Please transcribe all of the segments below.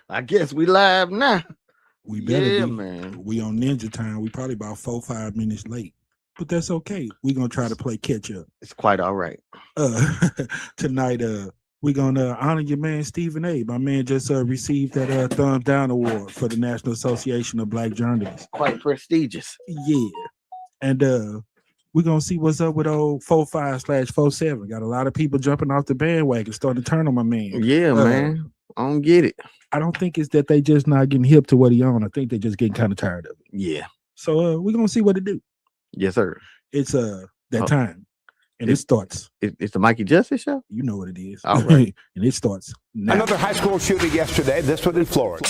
I guess we live now. We better Yeah, be. man. We on Ninja Time. We probably about 4-5 minutes late, but that's okay. We gonna try to play catch up. It's quite all right. Uh, tonight, we gonna honor your man Stephen A. My man just received that thumbs down award for the National Association of Black Journalists. Quite prestigious. Yeah, and we're gonna see what's up with old 45/47. Got a lot of people jumping off the bandwagon, starting to turn on my man. Yeah, man. I don't get it. I don't think it's that they just not getting hip to what he on. I think they just getting kind of tired of it. Yeah. So we're gonna see what it do. Yes, sir. It's that time. And it starts. It's the Mikey Justice Show? You know what it is. All right. And it starts now. Another high school shooting yesterday, this one in Florida.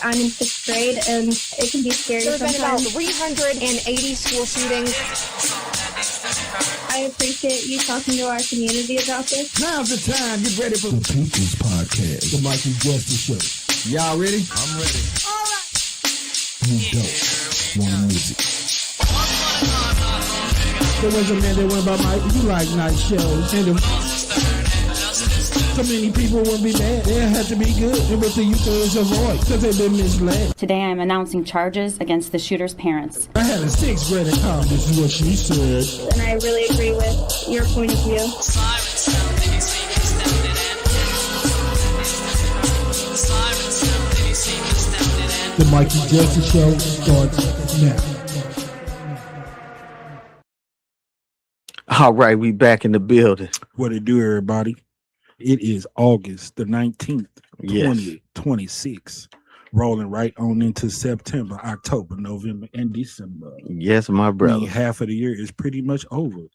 I'm in 6th grade, and it can be scary There have been about sometimes. 380 school shootings. I appreciate you talking to our community about this. Now's the time. Get ready for the People's Podcast, the Mikey Justice Show. Y'all ready? I'm ready. All right. Who don't want music? There was a man that went by Mike. You like night shows. And so many people won't be mad. They have to be good. And what the youth is avoid because they've been misled. Today I am announcing charges against the shooter's parents. I had a 6th grader call. This is what she said. And I really agree with your point of view. The Mikey Justice Show starts now. All right, we back in the building. What it do, everybody? It is August the 19th, Yes. 2026. Rolling right on into September, October, November, and December. Yes, my I brother. mean, half of the year is pretty much over.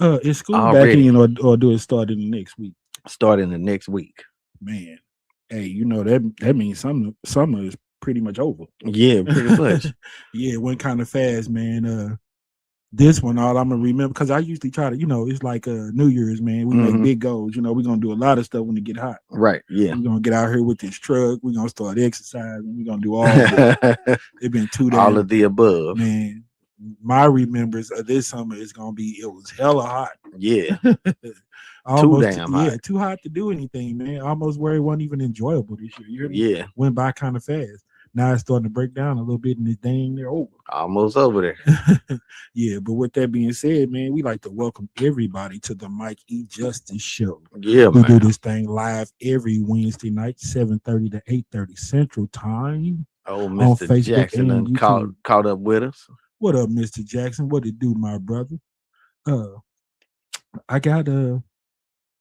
Is school Already. back in or do it start in the next week? Starting the next week. Man, hey, you know that means summer is pretty much over. Yeah, pretty much. Yeah, it went kind of fast, man. This one, all I'm gonna remember, because I usually try to, it's like New Year's, man. We make big goals. We're gonna do a lot of stuff when it get hot. Right, yeah. We're gonna get out here with this truck. We're gonna start exercising. We're gonna do all of it. It's been 2 days. All of the above. Man, my remembrance of this summer is gonna be it was hella hot. Yeah. Almost, damn yeah, hot. too hot to do anything, man. Almost where it wasn't even enjoyable this year. You hear me? Yeah. Went by kind of fast. Now it's starting to break down a little bit, and it's dang near over. Almost over there. Yeah, but with that being said, man, we like to welcome everybody to the Mike E. Justice Show. Yeah, We do man. this thing live every Wednesday night, 7:30 to 8:30 Central Time. Oh, on Mr. Facebook Jackson and done caught up with us. What up, Mr. Jackson? What it do, my brother? I got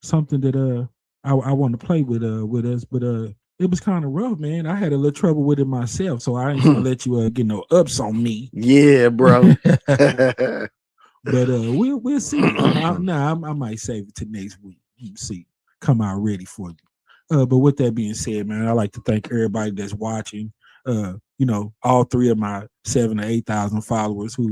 something that I want to play with us, but it was kind of rough, man. I had a little trouble with it myself, so I ain't gonna let you get no ups on me. Yeah, bro. But we'll see. I might save it to next week. You see, come out ready for you. But with that being said, man, I like to thank everybody that's watching. All 3 of my 7,000 to 8,000 followers who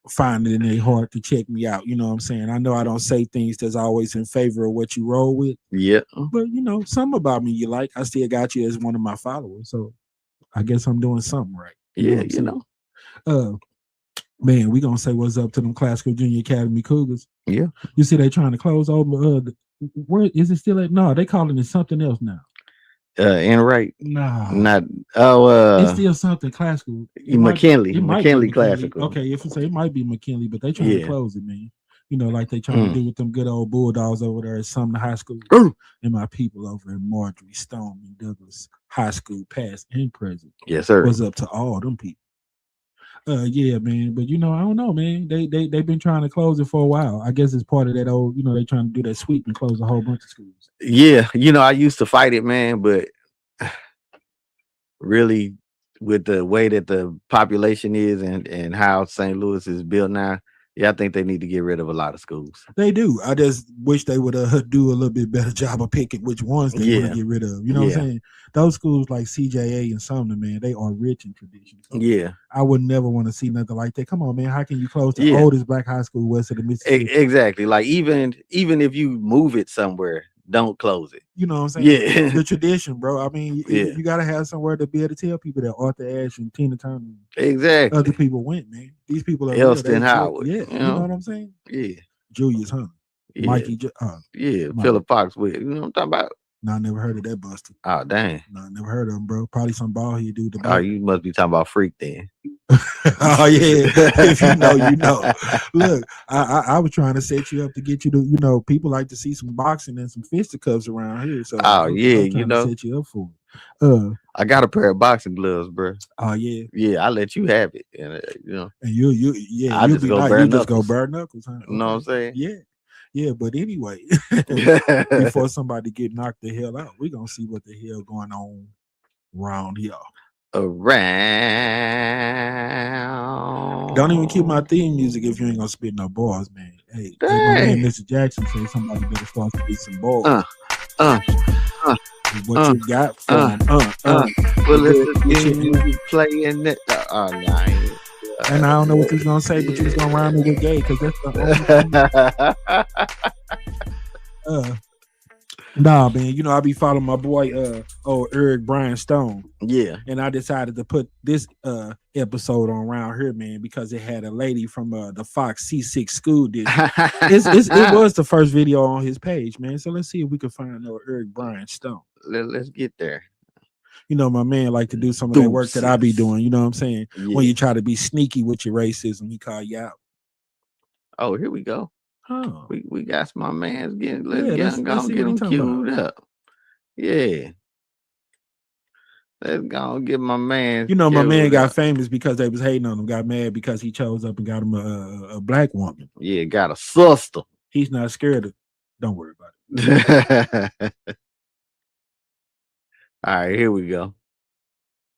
find it in their heart to check me out. You know what I'm saying? I know I don't say things that's always in favor of what you roll with. Yeah. But something about me you like. I still got you as one of my followers. So I guess I'm doing something right. Yeah, Man, we gonna say what's up to them Classical Junior Academy Cougars. Yeah. You see they trying to close over where is it still at? No, they calling it something else now. And right. Nah. Not it's still something classical. McKinley. It might be McKinley Classical. Okay, if you say it might be McKinley, but they trying to close it, man. Like they trying to do with them good old Bulldogs over there at Sumner High School. And my people over at Marjorie Stone and Douglas High School, past and present. Yes, sir. What's up to all them people? Yeah, man. But I don't know, man. They've been trying to close it for a while. I guess it's part of that old, they trying to do that sweep and close a whole bunch of schools. Yeah, I used to fight it, man, but really with the way that the population is and how St. Louis is built now, I think they need to get rid of a lot of schools. They do. I just wish they would do a little bit better job of picking which ones they want to get rid of. You know what I'm saying? Those schools like CJA and Sumner, man, they are rich in tradition. So yeah. I would never want to see nothing like that. Come on, man. How can you close the oldest black high school west of the Mississippi? Exactly. Like even if you move it somewhere, don't close it. You know what I'm saying? Yeah. The tradition, bro. I mean, you got to have somewhere to be able to tell people that Arthur Ashe and Tina Turner exactly other people went, man. These people are Elston Howard. Yeah. You know what I'm saying? Yeah. Julius Hunt. Yeah, Mikey. yeah, Mike. Philip Foxwell. You know what I'm talking about? No, I never heard of that Buster. Oh, dang. No, I never heard of him, bro. Probably some ball he do the Oh, ball. you must be talking about Freak then. Oh yeah, if you know, you know. Look, I was trying to set you up to get you to, you know, people like to see some boxing and some fisticuffs around here. So Oh, yeah, I'm trying to set you up for it. I got a pair of boxing gloves, bro. Oh yeah, Yeah, I let you have it, and you know, and you yeah, I you just be go like, bare you just go knuckles. bare knuckles, huh? You know what I'm saying? Yeah. But anyway, before somebody get knocked the hell out, we gonna see what the hell going on around here. Around. Don't even keep my theme music if you ain't gonna spit no bars, man. Hey, my man, Dang. Mr. Jackson said somebody better start spit some bars. What you got from Well, With it's the your- game you playing it. Oh, no, I ain't. and I don't know what you was gonna say, but you was gonna rhyme it with gay because that's the only thing. Nah, man, you know, I be following my boy Eric Brian Stone, Yeah. and I decided to put this episode on around here, man, because it had a lady from the Fox C6 school district. It was the first video on his page, man. So let's see if we can find Eric Brian Stone. Let's get there. You know, my man like to do some of that work that I be Deuces. doing. You know what I'm saying? Yeah. When you try to be sneaky with your racism, he call you out. Oh, here we go. Oh, We got my man's getting. Yeah, Let's let's see get what he him talking about. queued up. Yeah. Let's go and get my man. you know, my man queued got up. famous because they was hating on him. Got mad because he chose up and got him a black woman. Yeah, got a sister. He's not scared of. Don't worry about it. All right, here we go.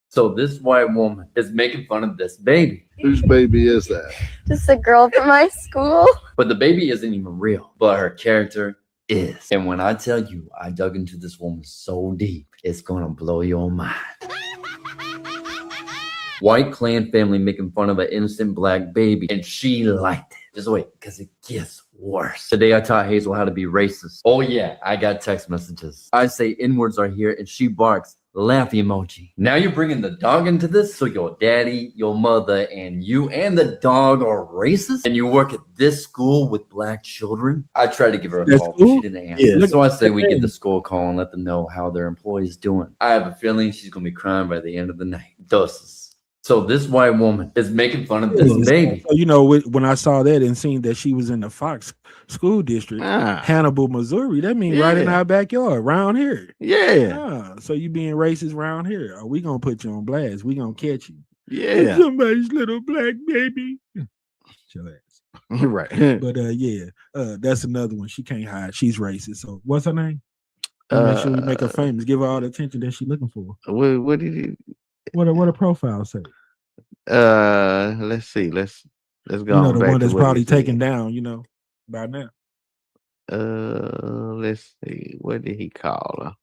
So this white woman is making fun of this baby, Whose baby is that? Just a girl from my school. but the baby isn't even real, but her character is. And when I tell you, I dug into this woman so deep, it's gonna blow your mind. White clan family making fun of an innocent black baby, and she liked it. Just wait, because it gets worse. Today I taught Hazel how to be racist. Oh yeah, I got text messages. I say N-words are here, and she barks laugh emoji. Now you're bringing the dog into this, so your daddy, your mother, and you and the dog are racist? And you work at this school with black children? I tried to give her a That call, but she school? didn't answer. Yeah. So I say we give the school a call and let them know how their employee's doing. I have a feeling she's gonna be crying by the end of the night. Doses. So this white woman is making fun of this baby. So, you know, when I saw that and seen that she was in the Fox school district, Ah, Hannibal, Missouri, that means right in Yeah. our backyard, around here. yeah, Ah, so you being racist around here? Are we gonna put you on blast? We gonna catch you? yeah. Somebody's little black baby. Your ass. Right. But that's another one. She can't hide. She's racist. So what's her name? Make sure we make her famous. Give her all the attention that she's looking for. What did he? What a profile say? Let's see. Let's go. You know, on the back one to that's what he probably said. taken down. You know, by now. Let's see. What did he call her?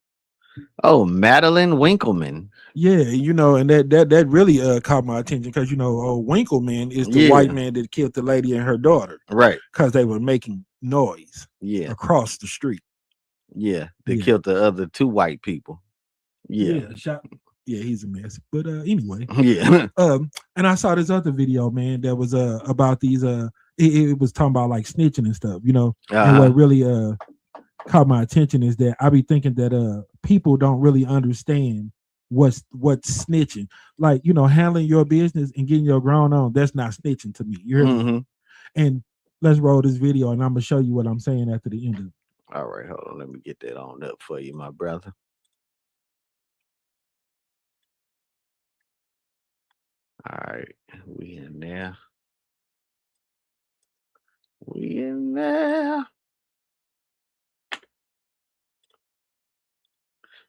Oh, Madeline Winkleman. Yeah, you know, and that really caught my attention because you know, Winkleman is the white Yeah. man that killed the lady and her daughter Right. because they were making noise Yeah. across the street. Yeah. They Yeah. killed the other two white people. Yeah. Yeah, he's a mess. But anyway, Yeah. and I saw this other video, man, that was about these it was talking about like snitching and stuff, you know. And Uh-huh. what really caught my attention is that I be thinking that people don't really understand what's snitching. Like, you know, handling your business and getting your grown on, that's not snitching to me. You hear me? Mhm. And let's roll this video and I'm gonna show you what I'm saying after the end of it. All right, hold on. Let me get that on up for you, my brother. All right, we in there. We in there.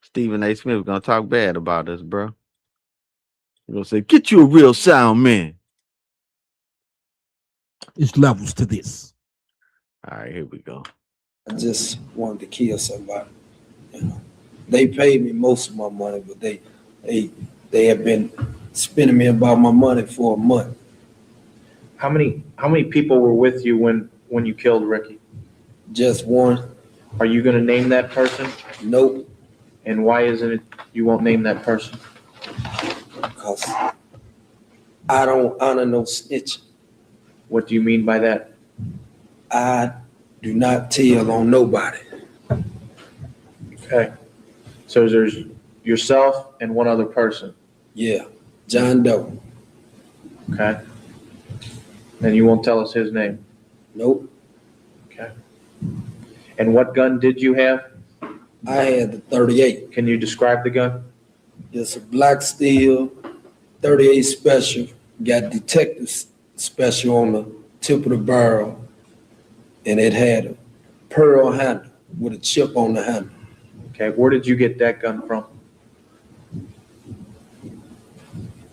Stephen A. Smith gonna talk bad about us, bro. He gonna say, "Get you a real sound man." It's levels to this. All right, here we go. I just wanted to kill somebody. You know, they paid me most of my money, but they have been spending me about my money for a month. How many people were with you when you killed Ricky? Just one. Are you going to name that person? Nope, And why isn't it you won't name that person? because I don't honor no snitching. What do you mean by that? I do not tell on nobody. Okay. So there's yourself and one other person. Yeah, John Doe. Okay. And you won't tell us his name. Nope. Okay. And what gun did you have? I had the 38. Can you describe the gun? It's a black steel 38 special. Got detective special on the tip of the barrel, and it had a pearl handle with a chip on the handle. Okay. Where did you get that gun from?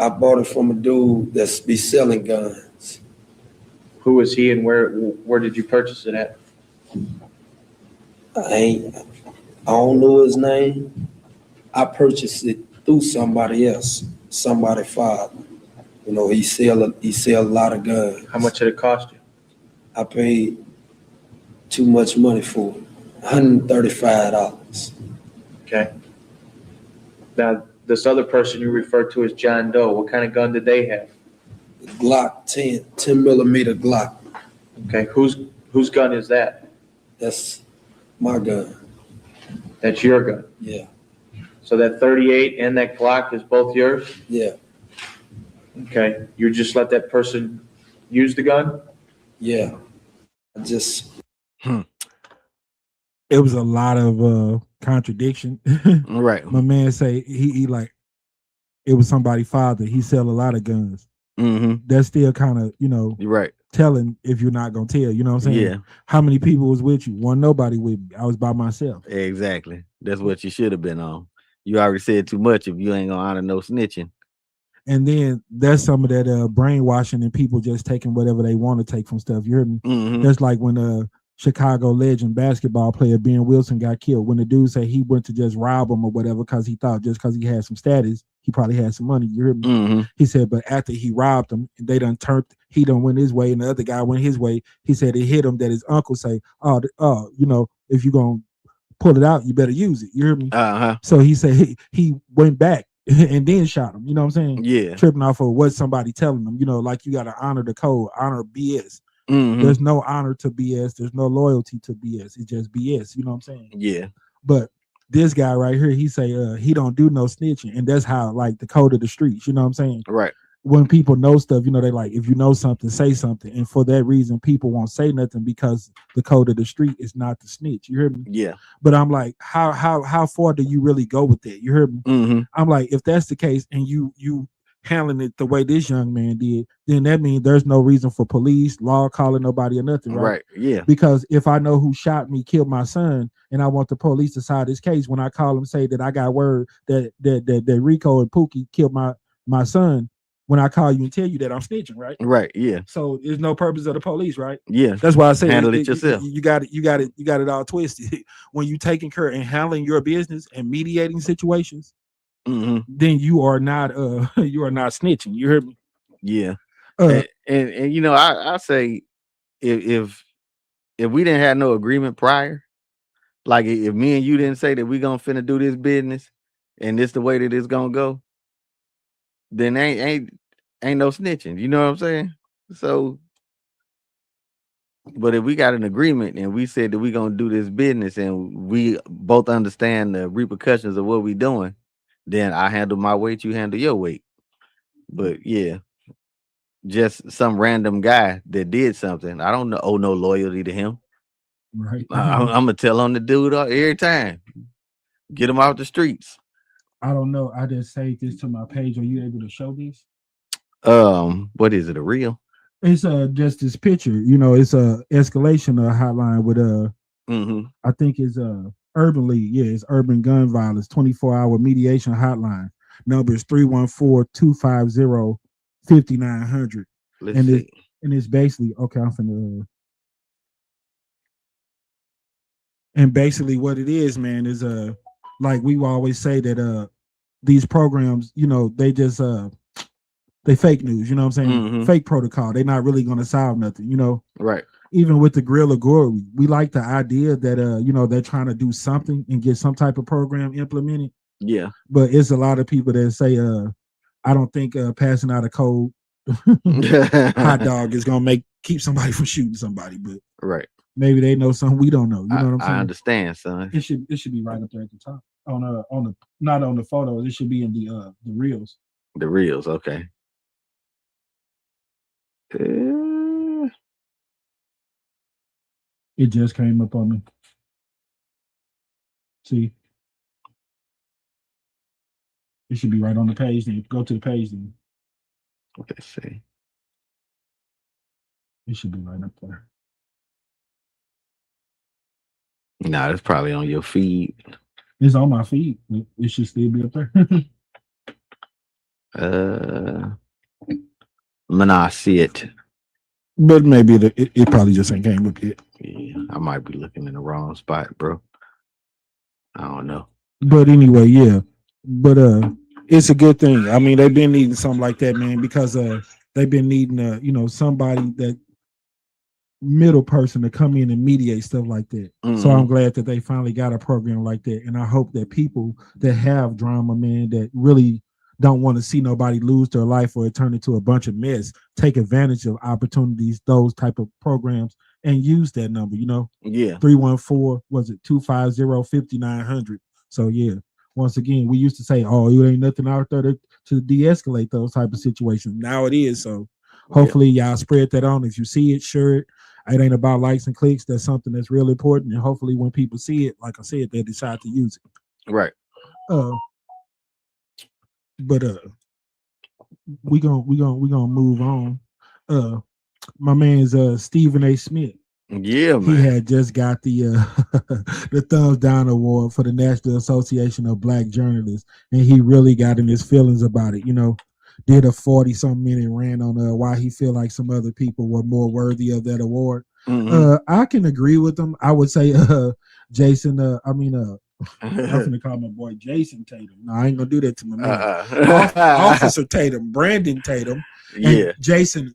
I bought it from a dude that's be selling guns. Who is he and where did you purchase it at? I don't know his name. I purchased it through somebody else, somebody's father. You know, he sell a lot of guns. How much did it cost you? I paid too much money for it, $135. Okay. Now, this other person you referred to as John Doe, what kind of gun did they have? Glock 10 millimeter Glock. Okay. Whose gun is that? That's my gun. That's your gun. Yeah, So that 38 and that Glock is both yours? yeah, Okay. You just let that person use the gun? yeah. I just, It was a lot of contradiction. Right. My man say he like it was somebody's father. He sell a lot of guns. Mm-hmm. That's still kind of, you know, You're right. telling if you're not gonna tell. You know what I'm saying? Yeah. How many people was with you? Wasn't nobody with me. I was by myself. Exactly. That's what you should have been on. You already said too much if you ain't gonna honor no snitching. And then there's some of that brainwashing and people just taking whatever they want to take from stuff. You heard me? Mm-hmm. That's like when Chicago legend basketball player Ben Wilson got killed. When the dude said he went to just rob him or whatever because he thought just because he had some status, he probably had some money. You heard me? Mm-hmm. He said, but after he robbed him, they done turned. He done went his way, and the other guy went his way. He said it hit him that his uncle say, "Oh, you know, if you gonna pull it out, you better use it." You hear me? Uh-huh. So he said he went back and then shot him. You know what I'm saying? Yeah. Tripping off of what somebody telling them. You know, like you got to honor the code, honor BS. Mm-hmm. There's no honor to BS. There's no loyalty to BS. It's just BS. You know what I'm saying? Yeah. But this guy right here, he say he don't do no snitching, and that's how like the code of the streets. You know what I'm saying? Right. When people know stuff, you know, they like if you know something, say something, and for that reason, people won't say nothing because the code of the street is not to snitch. You hear me? Yeah. But I'm like, how far do you really go with that? You heard me? Mm-hmm. I'm like, if that's the case, and you handling it the way this young man did, then that means there's no reason for police, law, calling nobody or nothing, right? Right. Yeah. Because if I know who shot me, killed my son, and I want the police to side this case, when I call them say that I got word that Rico and Pookie killed my son, when I call you and tell you that, I'm snitching, right? Right. Yeah. So there's no purpose of the police, right? Yeah. That's why I say Handle it yourself. You got it all twisted. When you taking care and handling your business and mediating situations, Mm-hmm. then you are not snitching. You heard me? Yeah. Uh, And you know, I say if we didn't have no agreement prior, like if me and you didn't say that we gonna finna do this business and this the way that it's gonna go, then ain't no snitching. You know what I'm saying? So, but if we got an agreement and we said that we gonna do this business and we both understand the repercussions of what we doing, then I handle my weight, you handle your weight. But yeah, just some random guy that did something, I don't owe no loyalty to him. right. I'm gonna tell on the dude every time. Get him out the streets. I don't know. I just saved this to my page. Are you able to show this? What is it? A reel? It's just this picture. You know, it's a escalation hotline with Mm-hmm. I think it's Urban League. Yeah, it's Urban Gun Violence 24-hour mediation hotline. Number is 314-250-5900. Let's And see. it's basically okay. I'm finna. And basically, what it is, man, is like we always say that these programs, you know, they just they fake news. You know what I'm saying? Mhm. Fake protocol. They're not really gonna solve nothing. You know. Right. Even with the Guerrilla Glory, we like the idea that you know, they're trying to do something and get some type of program implemented. Yeah. But it's a lot of people that say, I don't think passing out a code hot dog is gonna keep somebody from shooting somebody. But Right. maybe they know something we don't know. You know what I'm I saying? understand, son. It should be right up there at the top on the not on the photos. It should be in the reels. The reels, okay. It just came up on me. See, it should be right on the page. Then go to the page. Then Let's see. it should be right up there. Nah, it's probably on your feed. It's on my feed. It should still be up there. Nah, I see it. But maybe it probably just ain't came up yet. Yeah, I might be looking in the wrong spot, bro. I don't know. But anyway, yeah. But it's a good thing. I mean, they've been needing something like that, man, because they've been needing somebody that middle person to come in and mediate stuff like that. So I'm glad that they finally got a program like that. And I hope that people that have drama, man, that really don't want to see nobody lose their life or it turn into a bunch of mess, take advantage of opportunities, those type of programs, and use that number, Yeah. 314, was it 250-5900? So yeah, once again, we used to say, oh, it ain't nothing out there to de-escalate those type of situations. Now it is. So hopefully y'all spread that on. If you see it, share it. It ain't about likes and clicks. That's something that's real important. And hopefully when people see it, like I said, they decide to use it. Right. But we gonna move on. My man's Stephen A. Smith. Yeah, man. He had just got the the thumbs down award for the National Association of Black Journalists, and he really got in his feelings about it. Did a 40-something minute rant on why he feel like some other people were more worthy of that award. I can agree with him. I would say Jason. I'm gonna call my boy Jason Tatum. No, I ain't gonna do that to my man. Officer Tatum, Brandon Tatum. Yeah. Jason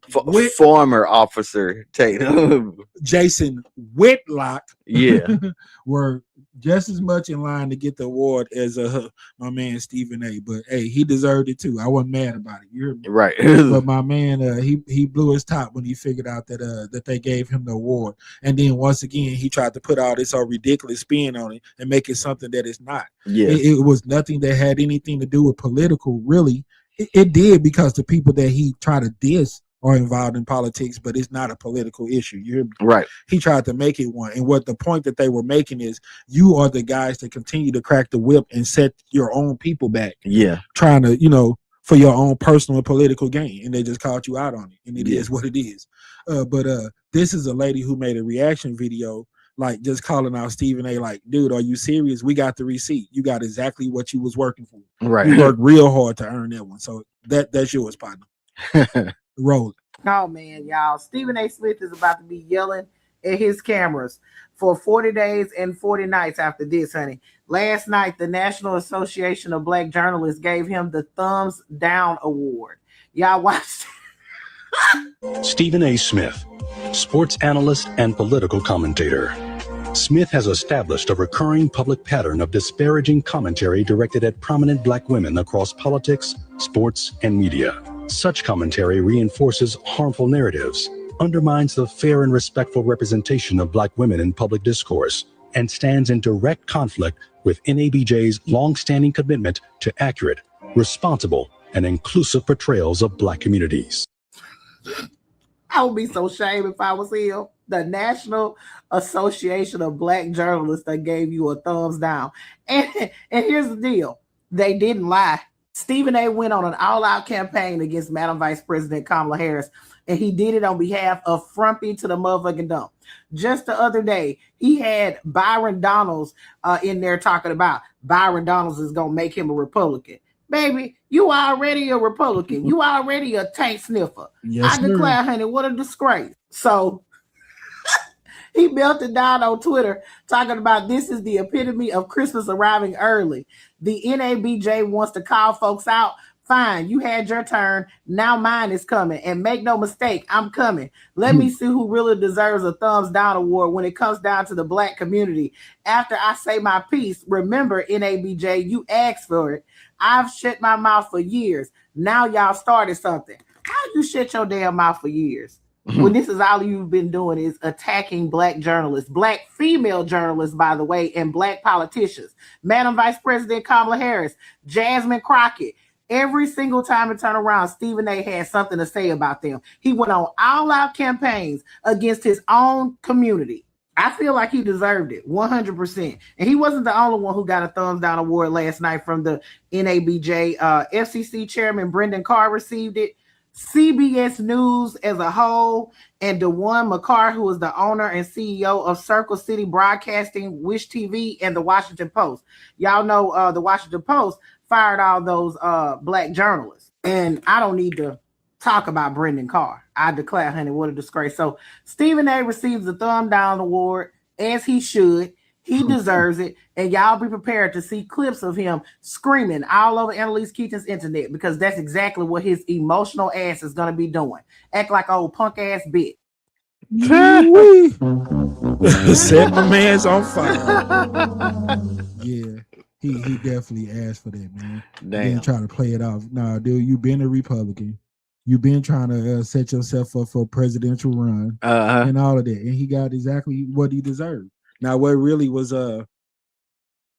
former Officer Tatum. Jason Whitlock. Yeah. Were just as much in line to get the award as my man Stephen A. But hey, he deserved it too. I wasn't mad about it. You heard me? Right. But my man, he blew his top when he figured out that they gave him the award. And then once again, he tried to put all this ridiculous spin on it and make it something that it's not. Yeah. It was nothing that had anything to do with political, really. It did because the people that he tried to diss are involved in politics, but it's not a political issue. You hear me? Right. He tried to make it one. And what the point that they were making is you are the guys that continue to crack the whip and set your own people back. Yeah. Trying to, for your own personal political gain. And they just called you out on it. And it is what it is. But this is a lady who made a reaction video, like just calling out Stephen A. like, dude, are you serious? We got the receipt. You got exactly what you was working for. Right. You worked real hard to earn that one. So that's yours, partner. Roll it. Oh man, y'all. Stephen A. Smith is about to be yelling at his cameras for 40 days and 40 nights after this, honey. Last night, the National Association of Black Journalists gave him the Thumbs Down Award. Y'all watched Stephen A. Smith, sports analyst and political commentator. Smith has established a recurring public pattern of disparaging commentary directed at prominent Black women across politics, sports, and media. Such commentary reinforces harmful narratives, undermines the fair and respectful representation of Black women in public discourse, and stands in direct conflict with NABJ's long-standing commitment to accurate, responsible, and inclusive portrayals of Black communities. I would be so ashamed if I was him. The National Association of Black Journalists that gave you a thumbs down. And here's the deal. They didn't lie. Stephen A. went on an all-out campaign against Madam Vice President Kamala Harris, and he did it on behalf of Frumpy to the motherfucking dump. Just the other day, he had Byron Donalds in there talking about Byron Donalds is going to make him a Republican. Baby, you already a Republican. You already a tank sniffer. Yes, I declare, honey, what a disgrace. So he melted down on Twitter talking about this is the epitome of Christmas arriving early. The NABJ wants to call folks out. Fine, you had your turn. Now mine is coming. And make no mistake, I'm coming. Let me see who really deserves a thumbs down award when it comes down to the Black community. After I say my piece, remember, NABJ, you asked for it. I've shut my mouth for years. Now y'all started something. How you shut your damn mouth for years? when this is all you've been doing is attacking black journalists, black female journalists, by the way, and black politicians. Madam Vice President Kamala Harris, Jasmine Crockett. Every single time it turned around, Stephen A. had something to say about them. He went on all-out campaigns against his own community. I feel like he deserved it 100%. And he wasn't the only one who got a thumbs down award last night from the NABJ. FCC Chairman Brendan Carr received it. CBS News as a whole, and DeJuan McCarr, who is the owner and CEO of Circle City Broadcasting, Wish TV, and the Washington Post. Y'all know the Washington Post fired all those black journalists. And I don't need to talk about Brendan Carr. I declare, honey, what a disgrace. So Stephen A. receives the Thumb Down Award, as he should. He deserves it. And y'all be prepared to see clips of him screaming all over Annalise Keaton's internet, because that's exactly what his emotional ass is going to be doing. Act like old punk ass bitch. Set my man's on fire. Yeah, he definitely asked for that, man. Then try to play it off. Nah, dude, you been a Republican. You've been trying to set yourself up for a presidential run and all of that. And he got exactly what he deserved. Now, what really was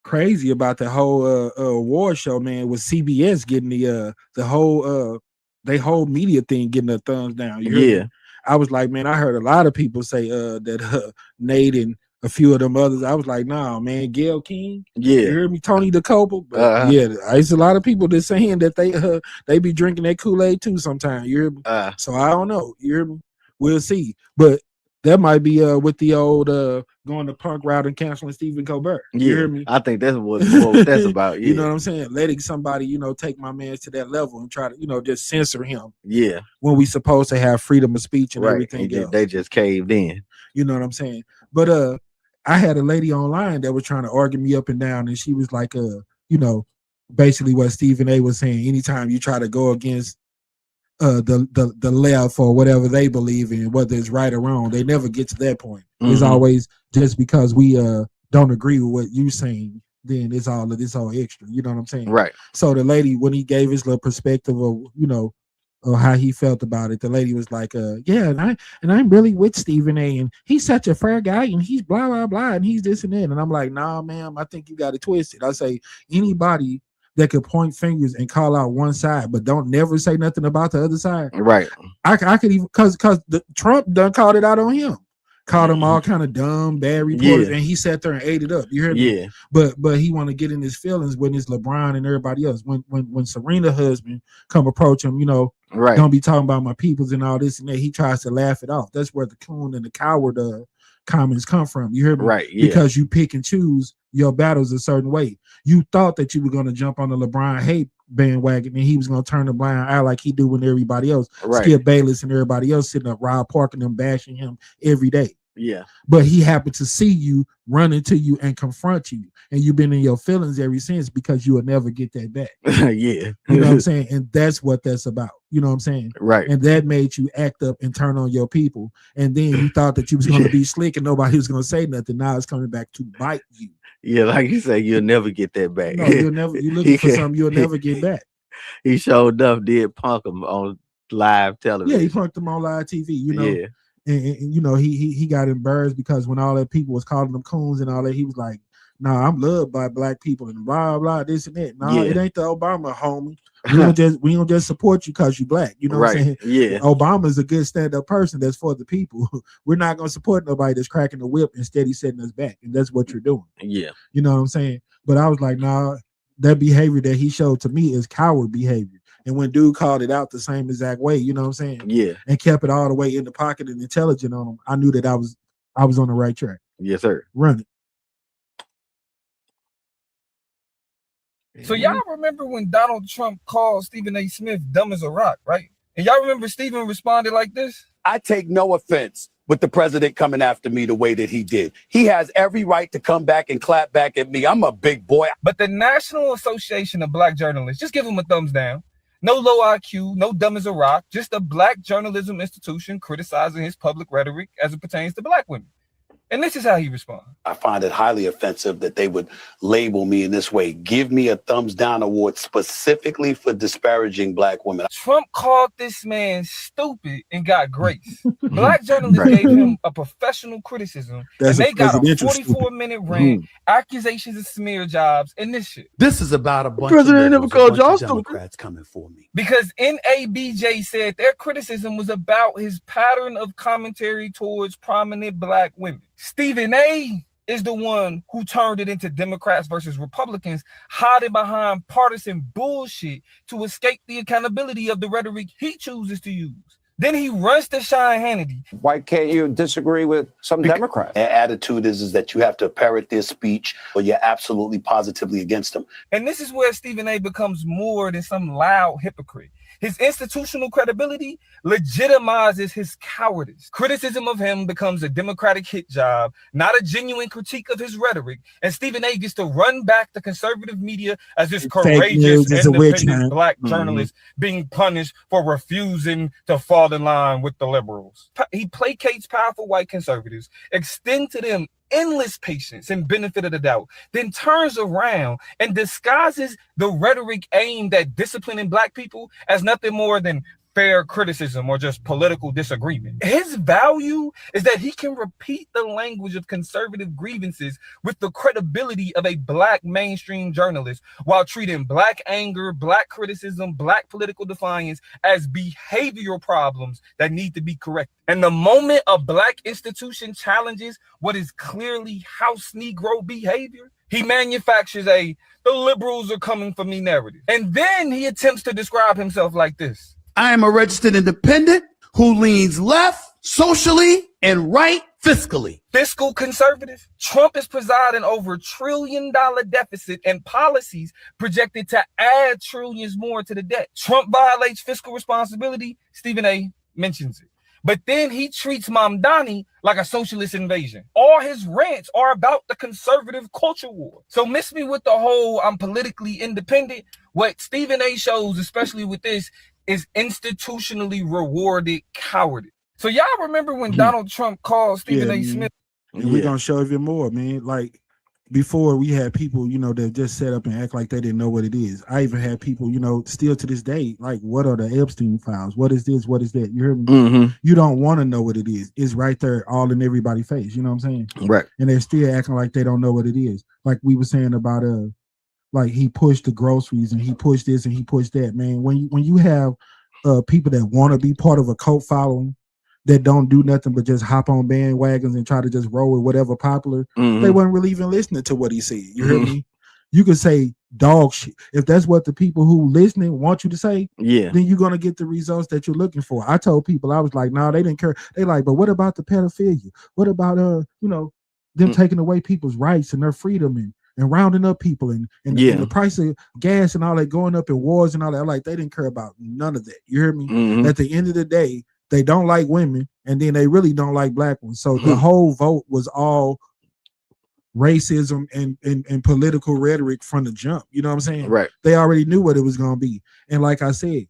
crazy about the whole award show, man, was CBS getting the whole media thing getting a thumbs down. You heard me? I was like, man, I heard a lot of people say that Nate and a few of them others. I was like, nah, man, Gayle King. Yeah, you heard me, Tony DeCopa. But yeah, it's a lot of people that saying that they be drinking that Kool-Aid too sometimes. You hear me? So I don't know. You hear me? We'll see. But that might be with the old going the punk route and canceling Stephen Colbert. You hear me? I think that's what that's about. Yeah. You know what I'm saying? Letting somebody, take my man to that level and try to, just censor him. Yeah. When we supposed to have freedom of speech and everything else. They just caved in. You know what I'm saying? But I had a lady online that was trying to argue me up and down, and she was like, basically what Stephen A. was saying. Anytime you try to go against the left or whatever they believe in, whether it's right or wrong, they never get to that point. It's always just because we don't agree with what you're saying, then it's all extra. You know what I'm saying? Right. So the lady, when he gave his little perspective of of how he felt about it, the lady was like, yeah, and I'm really with Stephen A. and he's such a fair guy and he's blah blah blah and he's this and that. And I'm like, nah, ma'am, I think you got it twisted. I say anybody that could point fingers and call out one side, but don't never say nothing about the other side. Right. I could even because Trump done called it out on him. Called him all kind of dumb, bad reporters, and he sat there and ate it up. You heard me? Yeah. But he want to get in his feelings when it's LeBron and everybody else. When Serena husband come approach him, right, don't be talking about my peoples and all this and that. He tries to laugh it off. That's where the coon and the coward comments come from. You hear me? Right. Yeah. Because you pick and choose your battles a certain way. You thought that you were going to jump on the LeBron hate bandwagon and he was going to turn the blind eye like he do with everybody else. Right. Skip Bayless and everybody else sitting up, Rob Park and them bashing him every day. Yeah. But he happened to see you, run into you, and confront you. And you've been in your feelings ever since because you will never get that back. Yeah. You know what I'm saying? And that's what that's about. You know what I'm saying? Right. And that made you act up and turn on your people. And then you thought that you was going to be slick and nobody was going to say nothing. Now it's coming back to bite you. Yeah, like you say, you'll never get that back. No, you'll never. You're looking for something you'll never get back. He showed up, did punk him on live television. Yeah, he punked him on live TV. Yeah. And he got embarrassed because when all that people was calling them coons and all that, he was like, "Nah, I'm loved by black people and blah blah this and that." Nah, it ain't the Obama, homie. We don't just support you because you black. You know what I'm saying? Yeah. Obama's a good stand-up person that's for the people. We're not gonna support nobody that's cracking the whip and steady setting us back. And that's what you're doing. Yeah. You know what I'm saying? But I was like, nah, that behavior that he showed to me is coward behavior. And when dude called it out the same exact way, you know what I'm saying? Yeah. And kept it all the way in the pocket and intelligent on him, I knew that I was on the right track. Yes, sir. Run it. So y'all remember when Donald Trump called Stephen A. Smith dumb as a rock, right? And y'all remember Stephen responded like this? I take no offense with the president coming after me the way that he did. He has every right to come back and clap back at me. I'm a big boy. But the National Association of Black Journalists, just give him a thumbs down. No low IQ, no dumb as a rock, just a black journalism institution criticizing his public rhetoric as it pertains to black women. And this is how he responds. I find it highly offensive that they would label me in this way. Give me a thumbs down award specifically for disparaging black women. Trump called this man stupid and got grace. Black journalists gave him a professional criticism, and they got a 44-minute rant, accusations of smear jobs, and this shit. This is about a bunch President of never called y'all Democrats coming for me. Because NABJ said their criticism was about his pattern of commentary towards prominent black women. Stephen A. is the one who turned it into Democrats versus Republicans, hiding behind partisan bullshit to escape the accountability of the rhetoric he chooses to use. Then he runs to Sean Hannity. Why can't you disagree with some Democrats? Their attitude is that you have to parrot their speech or you're absolutely positively against them. And this is where Stephen A. becomes more than some loud hypocrite. His institutional credibility legitimizes his cowardice. Criticism of him becomes a Democratic hit job, not a genuine critique of his rhetoric. And Stephen A. gets to run back the conservative media as this courageous, independent black journalist being punished for refusing to fall in line with the liberals. He placates powerful white conservatives, extend to them endless patience and benefit of the doubt, then turns around and disguises the rhetoric aimed at disciplining black people as nothing more than fair criticism or just political disagreement. His value is that he can repeat the language of conservative grievances with the credibility of a black mainstream journalist while treating black anger, black criticism, black political defiance as behavioral problems that need to be corrected. And the moment a black institution challenges what is clearly House Negro behavior, he manufactures the liberals are coming for me narrative. And then he attempts to describe himself like this. I am a registered independent who leans left socially and right fiscally. Fiscal conservative. Trump is presiding over $1 trillion deficit and policies projected to add trillions more to the debt. Trump violates fiscal responsibility. Stephen A. mentions it. But then he treats Mamdani like a socialist invasion. All his rants are about the conservative culture war. So miss me with the whole I'm politically independent. What Stephen A. shows, especially with this, is institutionally rewarded cowardice. So y'all remember when Donald Trump called Stephen A. Smith? And we're gonna show even more, man. Like before, we had people, that just set up and act like they didn't know what it is. I even had people, still to this day, like, what are the Epstein files? What is this? What is that? You hear me? You don't want to know what it is. It's right there, all in everybody's face. You know what I'm saying? Right. And they're still acting like they don't know what it is. Like we were saying about like he pushed the groceries and he pushed this and he pushed that, man. When you have people that want to be part of a cult following that don't do nothing but just hop on bandwagons and try to just roll with whatever popular, they weren't really even listening to what he said. You hear me? You can say dog shit. If that's what the people who listening want you to say, then you're gonna get the results that you're looking for. I told people, I was like, no, they didn't care. They like, but what about the pedophilia? What about them taking away people's rights and their freedom and rounding up people and the price of gas and all that going up in wars and all that? Like, they didn't care about none of that. You hear me? At the end of the day, they don't like women, and then they really don't like black ones. So the whole vote was all racism and political rhetoric from the jump. You know what I'm saying? Right. They already knew what it was going to be. And like I said,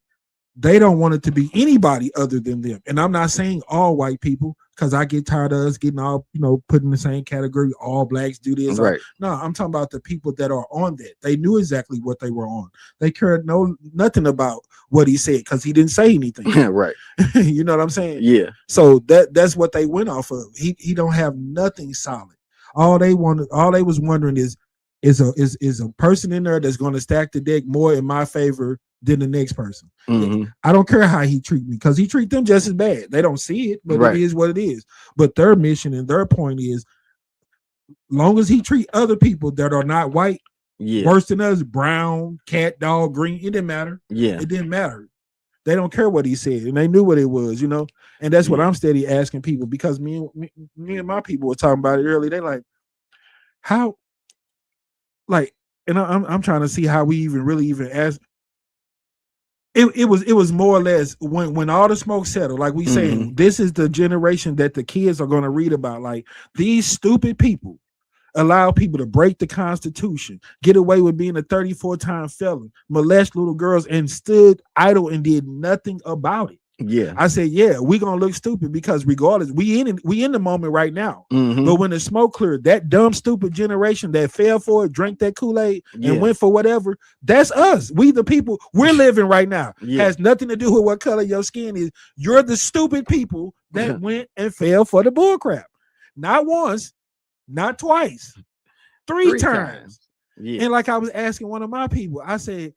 they don't want it to be anybody other than them. And I'm not saying all white people, because I get tired of us getting all, put in the same category. All blacks do this. Right. No, I'm talking about the people that are on that. They knew exactly what they were on. They cared nothing about what he said because he didn't say anything. Right. You know what I'm saying? Yeah. So that's what they went off of. He don't have nothing solid. All they was wondering is a person in there that's going to stack the deck more in my favor than the next person. I don't care how he treat me, because he treat them just as bad. They don't see it, but it is what it is. But their mission and their point is, long as he treat other people that are not white worse than us, brown, cat, dog, green, it didn't matter. It didn't matter. They don't care what he said, and they knew what it was, And that's what I'm steady asking people, because me and my people were talking about it earlier. They like, how, like, and I'm trying to see how we even ask. It was more or less when all the smoke settled, like we saying, this is the generation that the kids are going to read about. Like, these stupid people allow people to break the Constitution, get away with being a 34-time felon, molest little girls, and stood idle and did nothing about it. Yeah. I said, yeah, we gonna look stupid because regardless, we in the moment right now. Mhm. But when the smoke cleared, that dumb, stupid generation that fell for it, drank that Kool-Aid, Yeah. and went for whatever, that's us. We the people we're living right now. Yeah. Has nothing to do with what color your skin is. You're the stupid people that went and fell for the bull crap. Not once, not twice, three times. Yeah. And like I was asking one of my people, I said,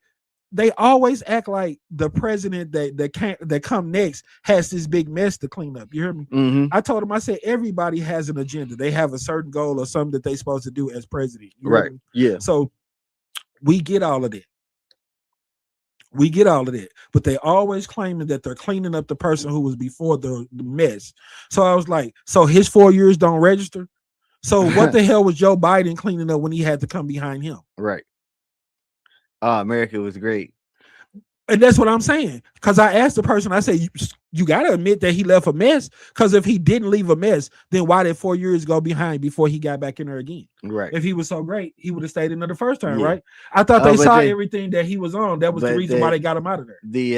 they always act like the president that come next has this big mess to clean up. You hear me? Mhm. I told him, I said, everybody has an agenda. They have a certain goal or something that they're supposed to do as president. You hear Right. me? Yeah. So we get all of that. We get all of that. But they always claiming that they're cleaning up the person who was before the mess. So I was like, so his 4 years don't register? So what the hell was Joe Biden cleaning up when he had to come behind him? Right. Oh, America was great. And that's what I'm saying. Because I asked the person, I said, you got to admit that he left a mess. Because if he didn't leave a mess, then why did 4 years go behind before he got back in there again? Right. If he was so great, he would have stayed in there the first time, Yeah. right? I thought they but saw they- everything that he was on. That was the but reason why they got him out of there. The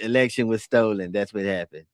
election was stolen. That's what happened.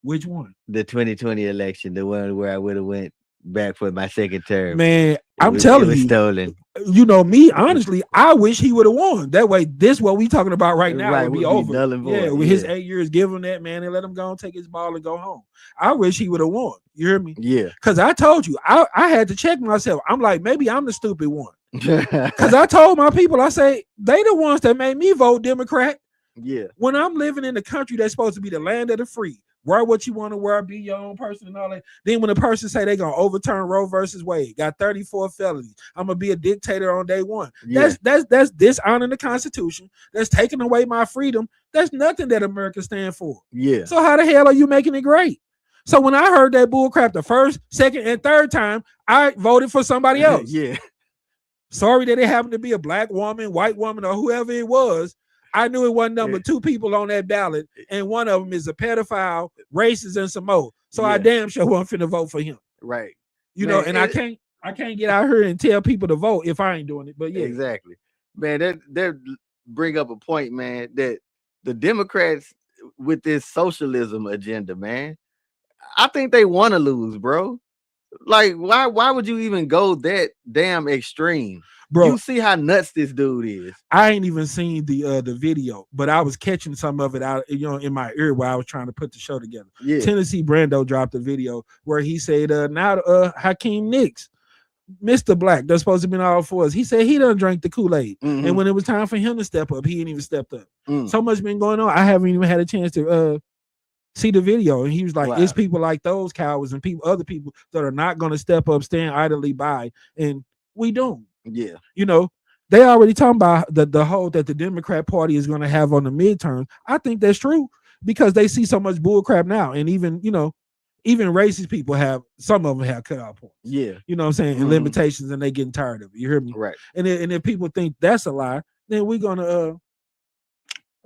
Which one? The 2020 election, the one where I would have went back for my second term. Man, I'm it telling was you, stolen. you know me, honestly, I wish he would have won. That way, this what we talking about right now Right, would be would be over. null and void, Yeah, with his yeah. 8 years, give him that, man, and let him go and take his ball and go home. I wish he would have won. You hear me? Yeah. Because I told you, I had to check myself. I'm like, maybe I'm the stupid one. Because I told my people, I say, they the ones that made me vote Democrat. Yeah. When I'm living in the country that's supposed to be the land of the free, wear what you want to wear, be your own person and all that. Then when a person say they're gonna overturn Roe versus Wade, got 34 felonies, I'm gonna be a dictator on day one. Yeah. That's dishonoring the Constitution. That's taking away my freedom. That's nothing that America stand for. Yeah. So how the hell are you making it great? So when I heard that bull crap the first, second, and third time, I voted for somebody else. Yeah. Sorry that it happened to be a black woman, white woman, or whoever it was. I knew it wasn't number two people on that ballot, and one of them is a pedophile, racist, and some more. So I Yeah. damn sure wasn't finna vote for him. Right. You Man, know, and I can't get out here and tell people to vote if I ain't doing it. But yeah, Exactly. Man, that bring up a point, man, that the Democrats with this socialism agenda, man, I think they want to lose, bro. Like, why would you even go that damn extreme? Bro. You see how nuts this dude is. I ain't even seen the video, but I was catching some of it out, you know, in my ear while I was trying to put the show together. Yeah. Tennessee Brando dropped a video where he said, now Hakeem Nicks, Mr. Black, that's supposed to be in all fours. He said he done drank the Kool-Aid. Mhm. And when it was time for him to step up, he ain't even stepped up. Mm. So much been going on. I haven't even had a chance to see the video. And he was like, Wow. it's people like those cowards and other people that are not going to step up, stand idly by. And we don't. Yeah. You know, they already talking about the hold that the Democrat Party is going to have on the midterms. I think that's true because they see so much bull crap now. And even, you know, even racist people some of them have cutoff points. Yeah. You know what I'm saying? And Mhm. limitations, and they getting tired of it. You hear me? Right. And if people think that's a lie, then we're going to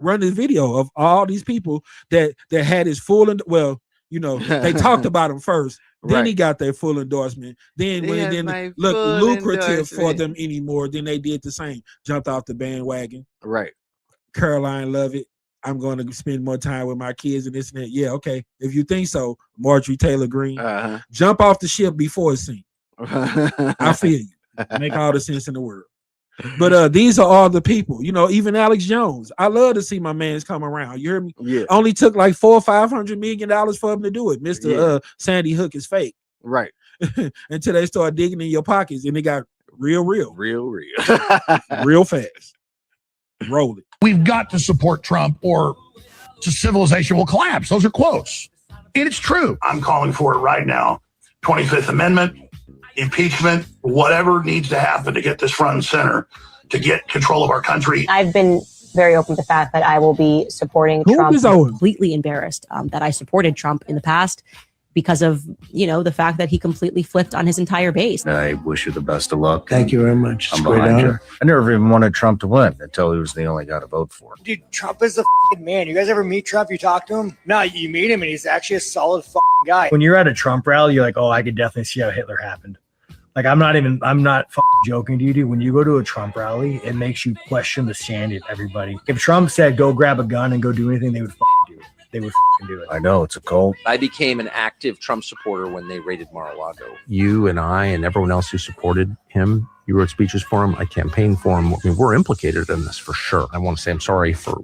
run this video of all these people that had his full, well, you know, they talked about him first. Then he Right. got their full endorsement. Then when it Yes, my didn't look full lucrative for endorsement. them anymore, then they did the same. Jumped off the bandwagon. Right. Caroline love it. I'm going to spend more time with my kids and this and that. Yeah, okay. If you think so, Marjorie Taylor Greene, Uh-huh. jump off the ship before it's seen. I feel you. Make all the sense in the world. But these are all the people, you know, even Alex Jones. I love to see my man's come around. You hear me? Yeah. Only took like $400 or $500 million for him to do it. Mr. Yeah. Sandy Hook is fake. Right. Until they start digging in your pockets and it got real Real fast. Roll it. We've got to support Trump or civilization will collapse. Those are quotes. And it's true. I'm calling for it right now. 25th Amendment, impeachment, whatever needs to happen to get this front and center, to get control of our country. I've been very open to the fact that I will be supporting Trump. I'm completely embarrassed that I supported Trump in the past because of, you know, the fact that he completely flipped on his entire base. I wish you the best of luck. Thank you very much. I'm It's a great behind you. honor. I never even wanted Trump to win until he was the only guy to vote for. Dude, Trump is the f***ing man. You guys ever meet Trump? You talk to him? No, you meet him and he's actually a solid f***ing guy. When you're at a Trump rally, you're like, oh, I could definitely see how Hitler happened. Like I'm not joking to you, dude. When you go to a Trump rally, it makes you question the sanity of everybody. If Trump said go grab a gun and go do anything, they would do it. They would do it. I know it's a cult. I became an active Trump supporter when they raided Mar-a-Lago. You and I and everyone else who supported him, you wrote speeches for him. I campaigned for him. I mean, we're implicated in this for sure. I want to say I'm sorry for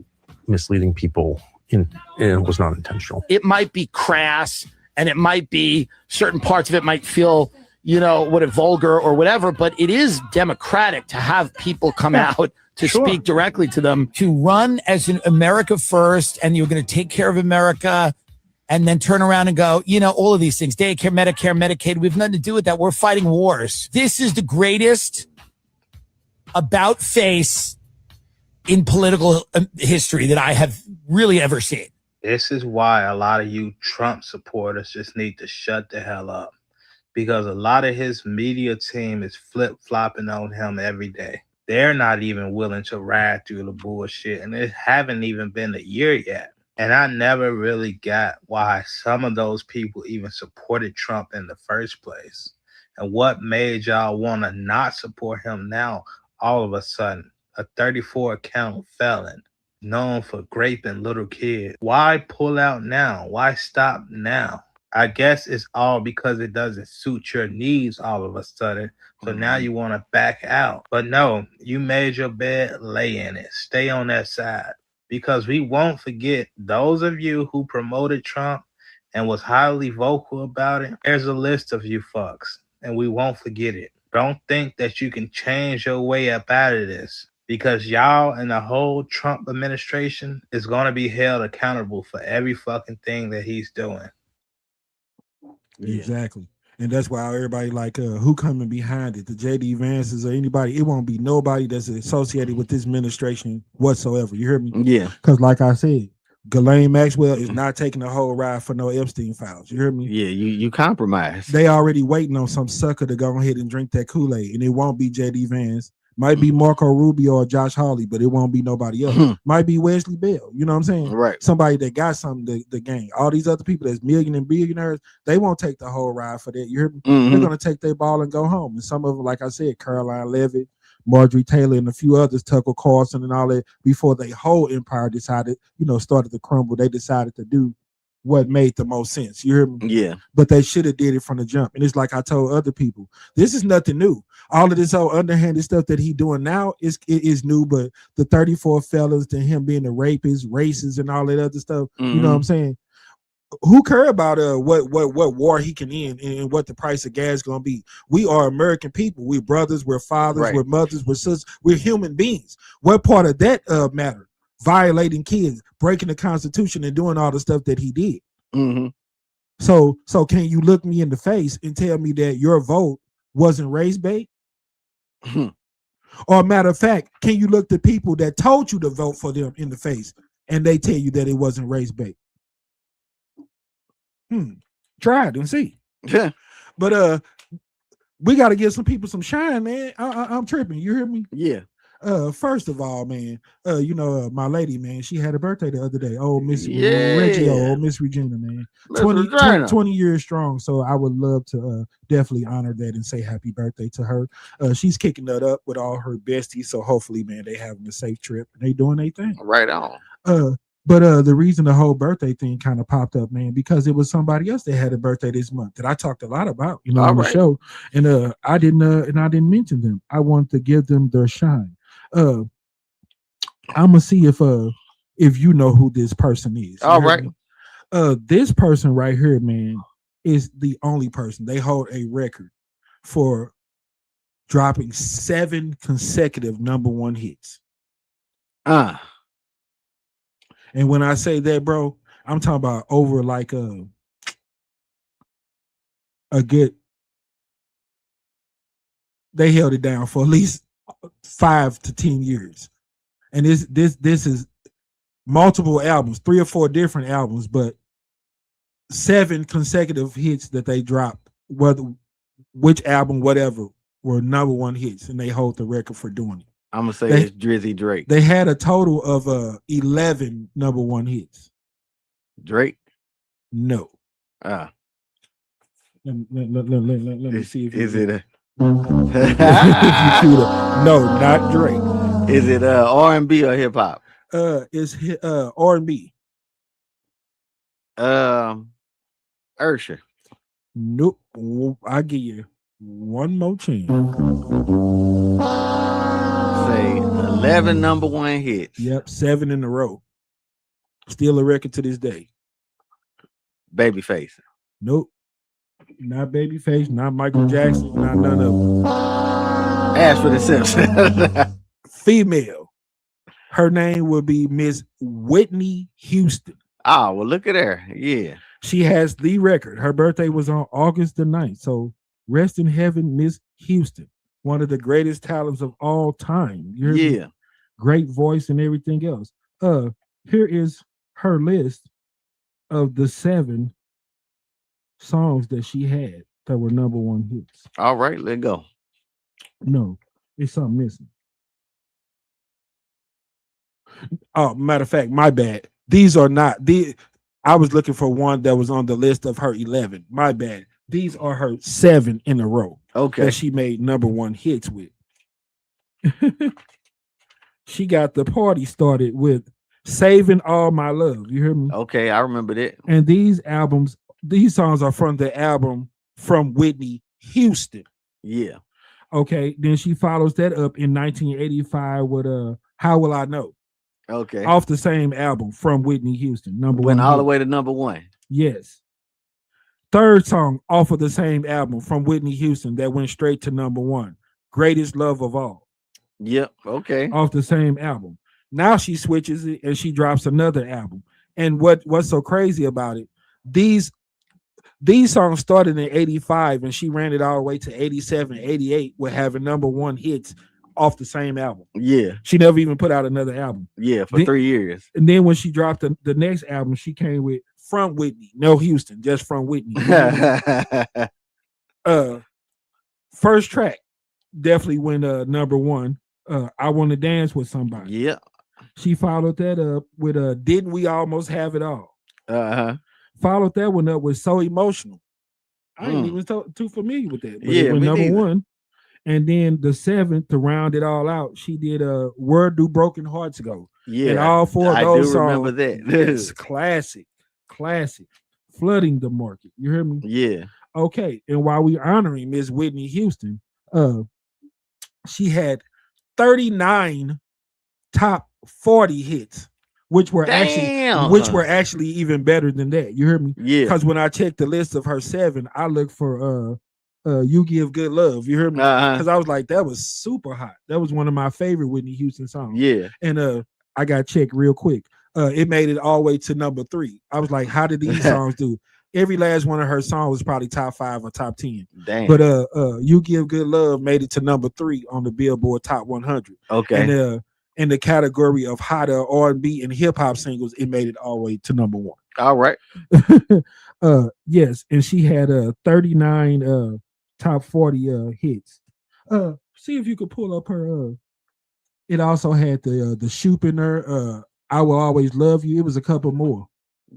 misleading people. It was not intentional. It might be crass, and it might be certain parts of it might feel, vulgar or whatever, but it is democratic to have people come out to speak directly to them. To run as an America first, and you're going to take care of America, and then turn around and go, all of these things, daycare, Medicare, Medicaid, we have nothing to do with that. We're fighting wars. This is the greatest about face in political history that I have really ever seen. This is why a lot of you Trump supporters just need to shut the hell up, because a lot of his media team is flip-flopping on him every day. They're not even willing to ride through the bullshit, and it haven't even been a year yet. And I never really got why some of those people even supported Trump in the first place. And what made y'all want to not support him now all of a sudden? A 34-count felon known for raping little kids. Why pull out now? Why stop now? I guess it's all because it doesn't suit your needs all of a sudden. So now you want to back out. But no, you made your bed, lay in it. Stay on that side. Because we won't forget those of you who promoted Trump and was highly vocal about it. There's a list of you fucks, and we won't forget it. Don't think that you can change your way up out of this, because y'all and the whole Trump administration is going to be held accountable for every fucking thing that he's doing. Exactly. And that's why everybody like who coming behind it, the JD Vances or anybody. It won't be nobody that's associated with this administration whatsoever. You hear me? Yeah. Because like I said, Ghislaine Maxwell is not taking the whole ride for no Epstein files. You hear me? Yeah, you compromise. They already waiting on some sucker to go ahead and drink that Kool-Aid, and it won't be JD Vance. Might be Marco Rubio or Josh Hawley, but it won't be nobody else. Might be Wesley Bell. You know what I'm saying? Right. Somebody that got something to gain. All these other people that's million and billionaires, they won't take the whole ride for that. You hear me? They're going to take their ball and go home. And some of them, like I said, Caroline Leavitt, Marjorie Taylor, and a few others, Tucker Carlson and all that, before their whole empire decided, started to crumble, they decided to do what made the most sense. You hear me? Yeah. But they should have did it from the jump. And it's like I told other people, this is nothing new. All of this whole underhanded stuff that he doing now is new, but the 34 fellas, to him being a rapist, racist, and all that other stuff, you know what I'm saying? Who care about what war he can end and what the price of gas gonna be? We are American people. We're brothers, we're fathers, we're mothers, we're sisters, we're human beings. What part of that matter? Violating kids, breaking the Constitution, and doing all the stuff that he did. So can you look me in the face and tell me that your vote wasn't race bait? Or matter of fact, can you look the people that told you to vote for them in the face and they tell you that it wasn't race bait? Try it and see. Yeah. But we got to give some people some shine, man. I'm tripping. You hear me? Yeah. First of all, man, my lady, man, she had a birthday the other day. Oh, Miss Reggio, old Miss Regina, man. 20 years strong. So I would love to definitely honor that and say happy birthday to her. She's kicking that up with all her besties. So hopefully, man, they having a safe trip and they doing their thing. Right on. But the reason the whole birthday thing kind of popped up, man, because it was somebody else that had a birthday this month that I talked a lot about, on the show, and I didn't mention them. I want to give them their shine. I'm gonna see if you know who this person is. All right. This person right here, man, is the only person. They hold a record for dropping 7 consecutive #1 hits. And when I say that, bro, I'm talking about over like a good. They held it down for at least 5 to 10 years, and this is multiple albums, 3 or 4 different albums, but 7 consecutive hits that they dropped, whether which album, whatever, were #1 hits, and they hold the record for doing it. I'm gonna say it's Drizzy Drake. They had a total of 11 #1 hits. Drake? No. Let me see if is it No, not Drake. Is it R&B or hip hop? It's R&B. Usher. Nope. I give you one more chance. Say 11 number one hits. Yep, 7 in a row. Still a record to this day. Babyface. Nope. Not Babyface, not Michael Jackson, not none of them. Ashford and Simpson. Female. Her name would be Miss Whitney Houston. Oh, well, look at her. Yeah. She has the record. Her birthday was on August the 9th. So rest in heaven, Miss Houston. One of the greatest talents of all time. You hear me? Yeah. Great voice and everything else. Here is her list of the 7 songs that she had that were number one hits. All right, let's go. No, it's something missing. Oh, matter of fact, my bad. These are not the. I was looking for one that was on the list of her 11. My bad. These are her 7 in a row. Okay. That she made number one hits with. She got the party started with Saving All My Love. You hear me? Okay, I remember that. And these songs are from the album From Whitney Houston. Yeah. Okay. Then she follows that up in 1985 with How Will I Know? Okay. Off the same album From Whitney Houston. Number Went one. all hit. the way to number one. Yes. Third song off of the same album From Whitney Houston that went straight to number one. Greatest Love of All. Yep. Okay. Off the same album. Now she switches it and she drops another album. And what's so crazy about it? These songs started in 85 and she ran it all the way to 87, 88 with having number one hits off the same album. Yeah. She never even put out another album. Yeah, for Then- 3 years. And then when she dropped the next album, she came with From Whitney. No Houston, just From Whitney. First track definitely went number one. I Want to Dance with Somebody. Yeah. She followed that up with Didn't We Almost Have It All? Uh-huh. Followed that one up with So Emotional. I ain't Mm. even too familiar with that. But Yeah, it went me number neither. one. And then the 7th to round it all out, she did Where Do Broken Hearts Go? Yeah. And all 4 of I those do songs. remember that. Yes, classic. Flooding the market. You hear me? Yeah. Okay. And while we honoring Miss Whitney Houston, she had 39 top 40 hits, which were actually even better than that. You hear me? Yeah. Because when I checked the list of her 7, I looked for You Give Good Love. You hear me? Uh-huh. Because I was like, that was super hot. That was one of my favorite Whitney Houston songs. Yeah. And I got checked real quick. It made it all the way to number 3. I was like, how did these songs do? Every last one of her songs was probably top 5 or top 10. Damn. But You Give Good Love made it to number 3 on the Billboard Top 100. Okay. And in the category of hotter R&B and hip hop singles, it made it all the way to number 1. All right. Yes, and she had 39 top 40 hits. See if you could pull up her. It also had the Shoop in her. I Will Always Love You. It was a couple more.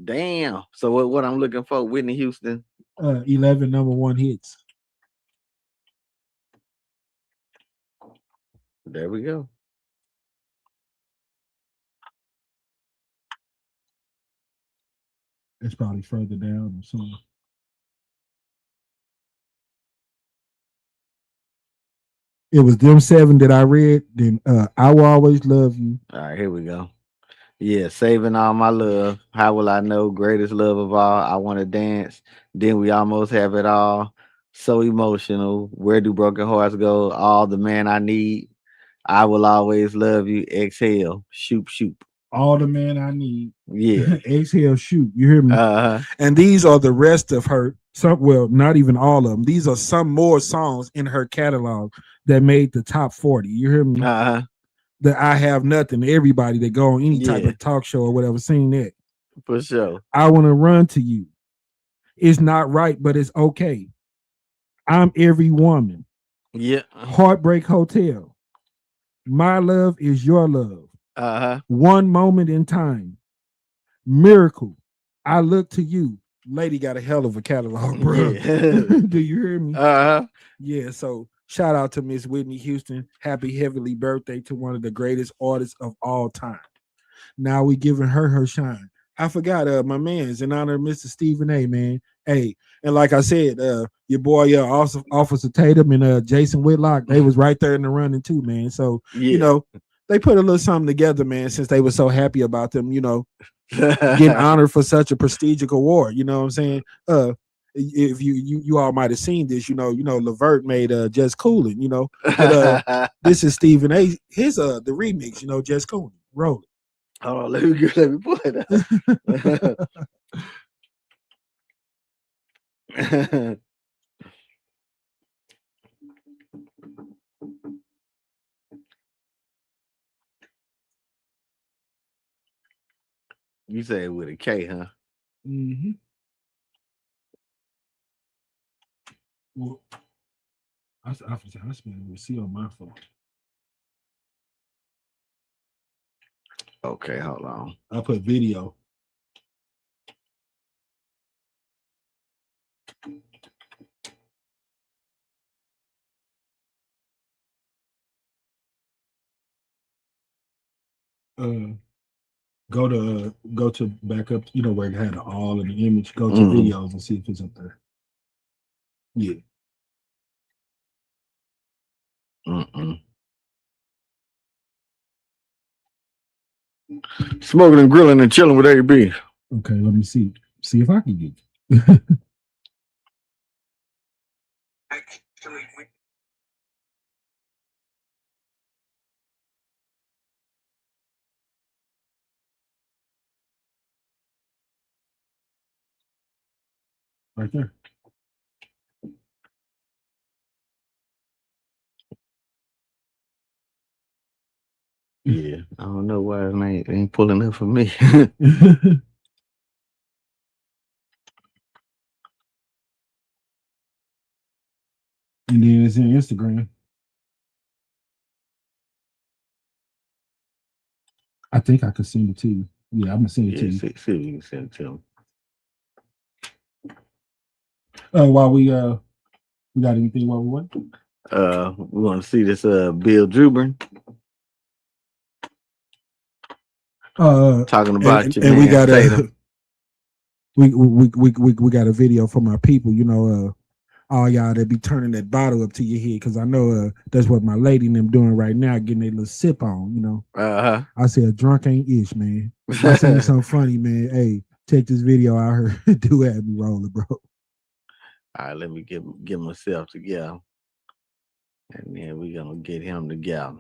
Damn. So what I'm looking for, Whitney Houston. 11 number 1 hits. There we go. It's probably further down or something. It was them 7 that I read. Then I Will Always Love You. All right, here we go. Yeah, Saving All My Love. How Will I Know? Greatest Love of All. I Want to Dance. Then We Almost Have It All. So Emotional. Where Do Broken Hearts Go? All the Man I Need. I Will Always Love You. Exhale. Shoop. All the Man I Need. Yeah. Exhale, Shoot. You hear me? And these are the rest of her. Well, not even all of them. These are some more songs in her catalog that made the top 40. You hear me? That I Have Nothing. Everybody that go on any type of talk show or whatever, sing that. For sure. I Want to Run to You. It's Not Right, but It's Okay. I'm Every Woman. Yeah. Heartbreak Hotel. My Love Is Your Love. 1 Moment in Time. Miracle. I Look to You. Lady got a hell of a catalog, bro. Yeah. Do you hear me? Yeah, so Shout out to Miss Whitney Houston. Happy heavenly birthday to one of the greatest artists of all time. Now we giving her shine. I forgot my man's in honor of Mr. Stephen A, man. Hey, and like I said, your boy Officer Tatum and Jason Whitlock, they was right there in the running too, man. So you know, they put a little something together, man, since they were so happy about them, you know, getting honored for such a prestigious award. You know what I'm saying? If you all might have seen this, you know, Levert made Just Coolin', you know. But, this is Stephen A. His the remix, you know, Just Coolin'. Roll it. Hold on, let me pull it up. You say it with a K, huh? Mm-hmm. Well, I spent a C on my phone. Okay, hold on. I put video. Go to back up, you know, where it had all in the image. Go to videos and see if it's up there. Yeah. Smoking and grilling and chilling with AB. Okay, let me see. See if I can get it. Right there. Yeah, I don't know why it ain't pulling up for me. And then it's in Instagram. I think I could send it to you. Yeah, I'm gonna send it to you. See if you can send it to him. While we got anything while we wait? We want to see this Bill Drubin. Talking about you, and man. we got we got a video from our people, you know, all y'all that be turning that bottle up to your head, because I know that's what my lady and them doing right now, getting a little sip on, you know. I said drunk ain't ish, man. I seen something funny, man. Hey, check this video out here. Do have me rolling, bro. All right, let me get myself together, and then we're gonna get him together.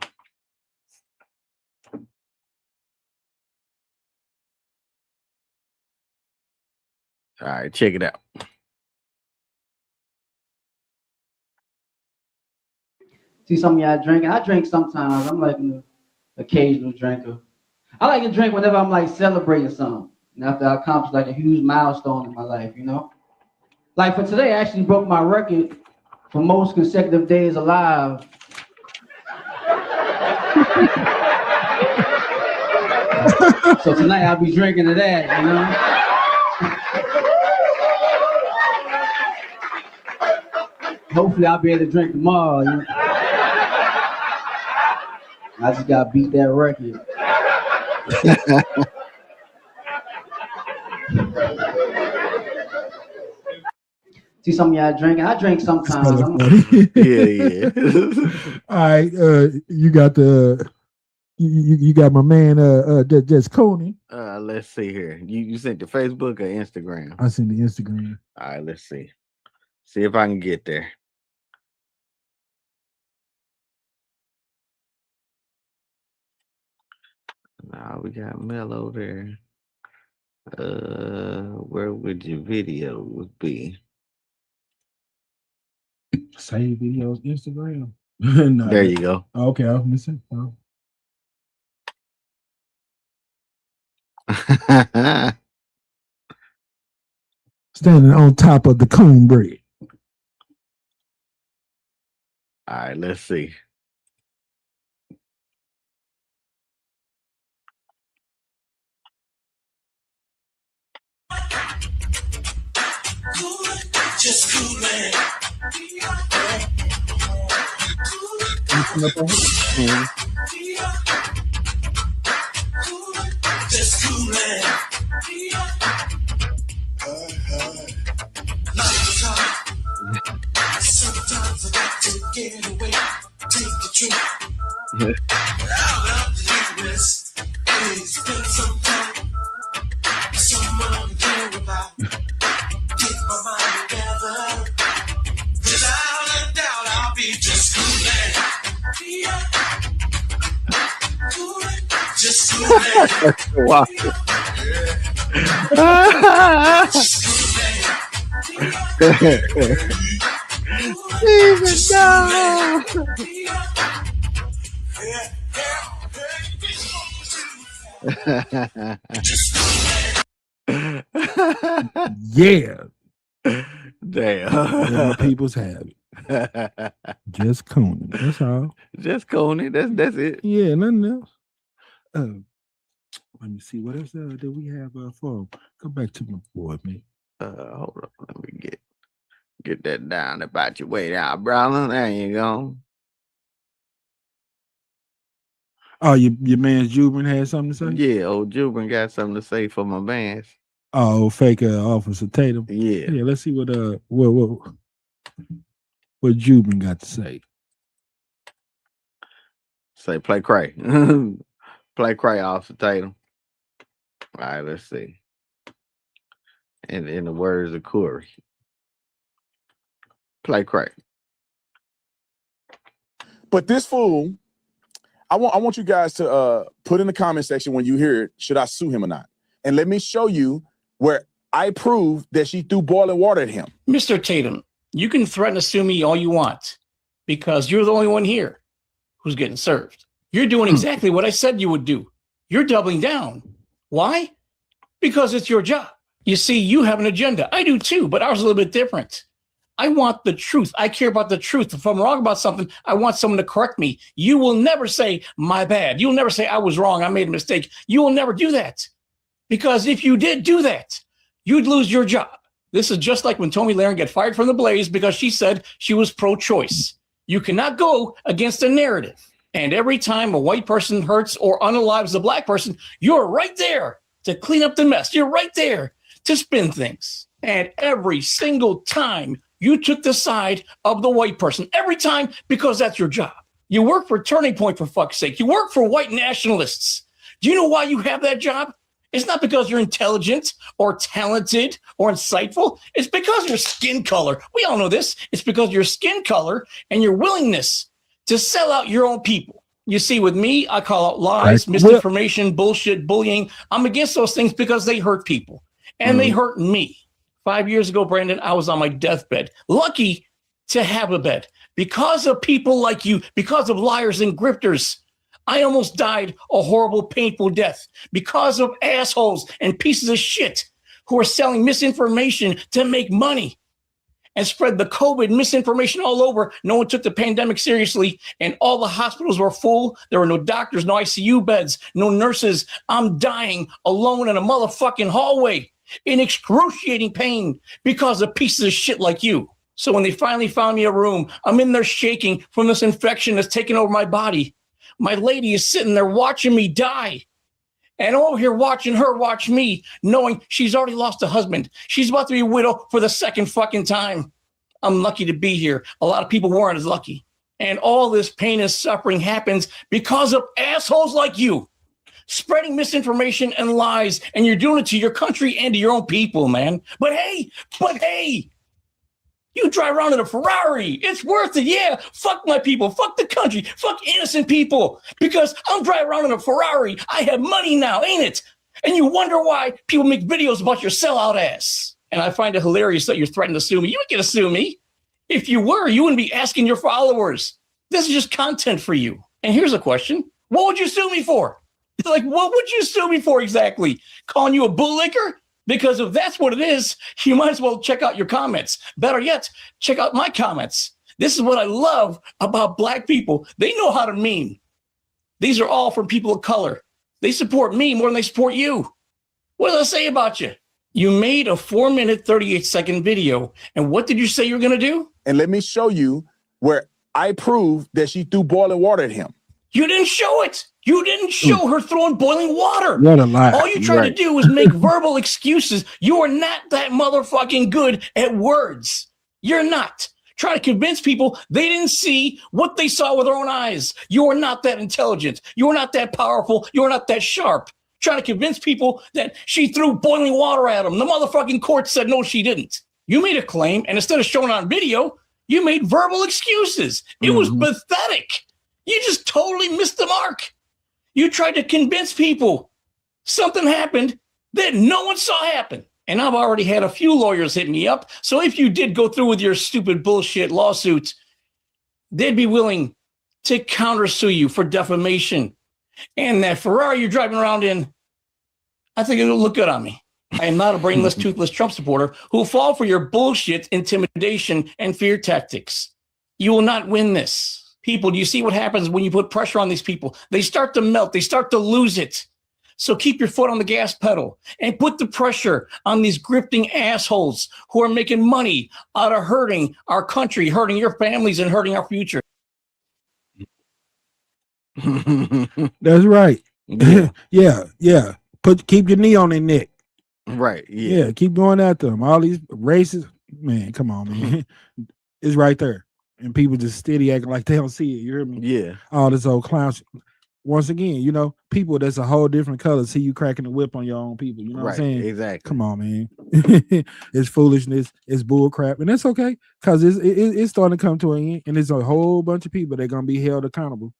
All right, check it out. See some of y'all drinking. I drink sometimes. I'm like an occasional drinker. I like to drink whenever I'm like celebrating something. And after I accomplish like a huge milestone in my life, you know? Like for today, I actually broke my record for most consecutive days alive. So tonight I'll be drinking to that, you know? Hopefully I'll be able to drink tomorrow, you know? I just gotta beat that record. See some of y'all drinking. I drink sometimes. Yeah. All right, you got the you got my man Just Coney. Let's see here. You sent to Facebook or Instagram? I sent the Instagram. All right, let's see. See if I can get there. Now we got Mello there. Where would your video would be? Save videos, Instagram. No, there you go. Okay, I was missing. Oh. Standing on top of the cornbread. All right, let's see. Just cool, man. Sometimes I got to get away, take the trip out of the US. It's been some time, someone to care about. Get my mind together. Without a doubt, I'll be just coolin'. Just coolin'. Wow. Yeah. Damn. My people's have it. Just Conan. That's all. Just Conan. That's it. Yeah, nothing else. Let me see what else do we have for him. Come back to my boy, man. Hold on. Let me get that down about your way down, brother. There you go. Oh, your man Jubin had something to say? Yeah, old Jubin got something to say for my bands. Oh, fake Officer Tatum. Yeah. Yeah, let's see what Jubin got to say. Say play cray. Play cray, Officer Tatum. All right, let's see. In the words of Corey. Play cray. But this fool, I want you guys to put in the comment section when you hear it, should I sue him or not? And let me show you where I prove that she threw boiling water at him. Mr. Tatum, you can threaten to sue me all you want because you're the only one here who's getting served. You're doing exactly what I said you would do. You're doubling down. Why? Because it's your job. You see, you have an agenda. I do too, but ours is a little bit different. I want the truth. I care about the truth. If I'm wrong about something, I want someone to correct me. You will never say, my bad. You'll never say, I was wrong. I made a mistake. You will never do that. Because if you did do that, you'd lose your job. This is just like when Tomi Lahren got fired from the Blaze because she said she was pro-choice. You cannot go against a narrative. And every time a white person hurts or unalives a black person, you're right there to clean up the mess. You're right there to spin things. And every single time you took the side of the white person, every time, because that's your job. You work for Turning Point, for fuck's sake. You work for white nationalists. Do you know why you have that job? It's not because you're intelligent or talented or insightful. It's because of your skin color. We all know this. It's because of your skin color and your willingness to sell out your own people. You see, with me, I call out lies, misinformation, bullshit, bullying. I'm against those things because they hurt people. And they hurt me. 5 years ago, Brandon, I was on my deathbed. Lucky to have a bed. Because of people like you, because of liars and grifters, I almost died a horrible, painful death. Because of assholes and pieces of shit who are selling misinformation to make money and spread the COVID misinformation all over. No one took the pandemic seriously, and all the hospitals were full. There were no doctors, no ICU beds, no nurses. I'm dying alone in a motherfucking hallway in excruciating pain because of pieces of shit like you. So when they finally found me a room, I'm in there shaking from this infection that's taken over my body. My lady is sitting there watching me die. And I'm over here watching her watch me, knowing she's already lost a husband. She's about to be a widow for the second fucking time. I'm lucky to be here. A lot of people weren't as lucky. And all this pain and suffering happens because of assholes like you, spreading misinformation and lies. And you're doing it to your country and to your own people, man. But hey, you drive around in a Ferrari. It's worth it. Yeah, fuck my people. Fuck the country. Fuck innocent people. Because I'm driving around in a Ferrari. I have money now, ain't it? And you wonder why people make videos about your sellout ass. And I find it hilarious that you're threatening to sue me. You ain't gonna sue me. If you were, you wouldn't be asking your followers. This is just content for you. And here's a question. What would you sue me for? Like, what would you sue me for exactly? Calling you a bootlicker? Because if that's what it is, you might as well check out your comments. Better yet, check out my comments. This is what I love about black people. They know how to meme. These are all from people of color. They support me more than they support you. What does that say about you? You made a 4-minute, 38-second video. And what did you say you were going to do? And let me show you where I proved that she threw boiling water at him. You didn't show it. You didn't show her throwing boiling water. What a lie. All you tried to do was make verbal excuses. You are not that motherfucking good at words. You're not. Try to convince people they didn't see what they saw with their own eyes. You are not that intelligent. You are not that powerful. You are not that sharp. Trying to convince people that she threw boiling water at them. The motherfucking court said no, she didn't. You made a claim, and instead of showing it on video, you made verbal excuses. It was pathetic. You just totally missed the mark. You tried to convince people something happened that no one saw happen. And I've already had a few lawyers hit me up. So if you did go through with your stupid bullshit lawsuits, they'd be willing to countersue you for defamation. And that Ferrari you're driving around in, I think it'll look good on me. I am not a brainless, toothless Trump supporter who will fall for your bullshit, intimidation, and fear tactics. You will not win this. People, do you see what happens when you put pressure on these people? They start to melt. They start to lose it. So keep your foot on the gas pedal and put the pressure on these grifting assholes who are making money out of hurting our country, hurting your families, and hurting our future. That's right. Yeah. Keep your knee on their neck. Right. Yeah. Keep going after them. All these races, man, come on, man. It's right there. And people just steady acting like they don't see it. You hear me? Yeah. All this old clown shit. Once again, people that's a whole different color see you cracking the whip on your own people. You know what I'm saying? Exactly. Come on, man. It's foolishness. It's bull crap. And that's okay because it's starting to come to an end. And there's a whole bunch of people that are going to be held accountable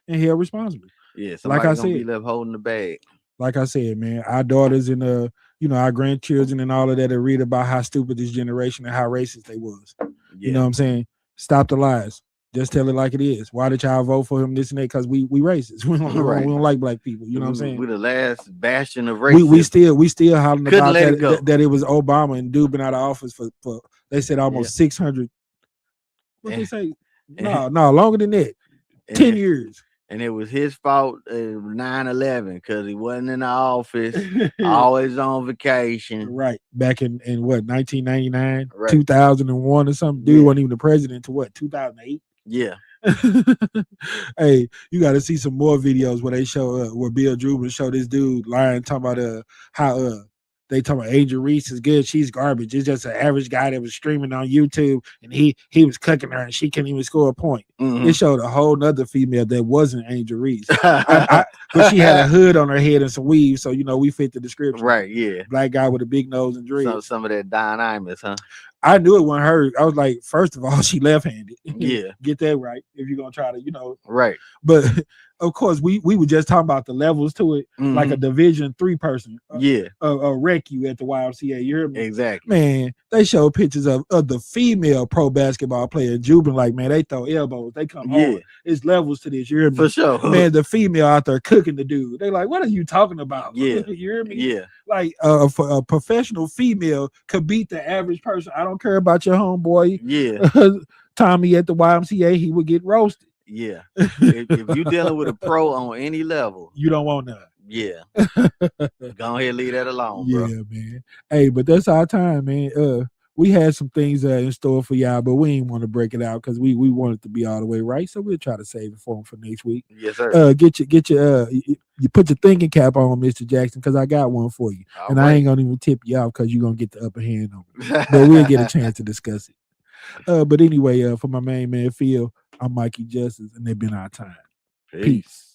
and held responsible. Yeah. Like I Somebody's gonna be said, left holding the bag. like I said, man, our daughters and our grandchildren and all of that, to read about how stupid this generation and how racist they was. You know what I'm saying? Stop the lies. Just tell it like it is. Why did y'all vote for him? This and that? Because we racist. We don't like black people. You know what I'm saying? We're the last bastion of racism. We still hollering Couldn't about let it go. that it was Obama and Dude been out of office for they said almost 600. What they say? No, longer than that. 10 years. And it was his fault 9/11 because he wasn't in the office, always on vacation. Right. Back in what, 1999, Right. 2001 or something. Dude wasn't even the president to what, 2008? Yeah. Hey, you got to see some more videos where they show where Bill Drubin showed this dude lying, talking about how they talking about Angel Reese is good, she's garbage. It's just an average guy that was streaming on YouTube and he was cooking her and she couldn't even score a point. It showed a whole nother female that wasn't Angel Reese, but she had a hood on her head and some weave, so we fit the description. Right. Yeah. Black guy with a big nose and dreads. Some of that Don Imus, huh? I knew it wasn't her. I was like, first of all, she left-handed. Yeah. Get that right if you're gonna try to, Right. But of course, we were just talking about the levels to it, like a Division III person. Wreck you at the YMCA. You hear me? Exactly. Man, they show pictures of the female pro basketball player Jubin. Like, man, they throw elbows. They come hard. It's levels to this. You hear me? For sure. Man, the female out there cooking the dude. They like, what are you talking about? Yeah. You hear me? Yeah. Like a professional female could beat the average person. I don't care about your homeboy. Yeah. Tommy at the YMCA, he would get roasted. Yeah. if you're dealing with a pro on any level, you don't want none. Yeah. Go ahead, leave that alone, bro. Yeah, man. Hey, but that's our time, man. We had some things in store for y'all, but we ain't want to break it out because we want it to be all the way right. So we'll try to save it for them for next week. Yes, sir. Get your you put your thinking cap on, Mr. Jackson, because I got one for you. All I right. ain't gonna even tip you out because you're gonna get the upper hand on it. But we'll get a chance to discuss it. But anyway, for my main man Phil, I'm Mikey Justice, and they've been our time. Peace.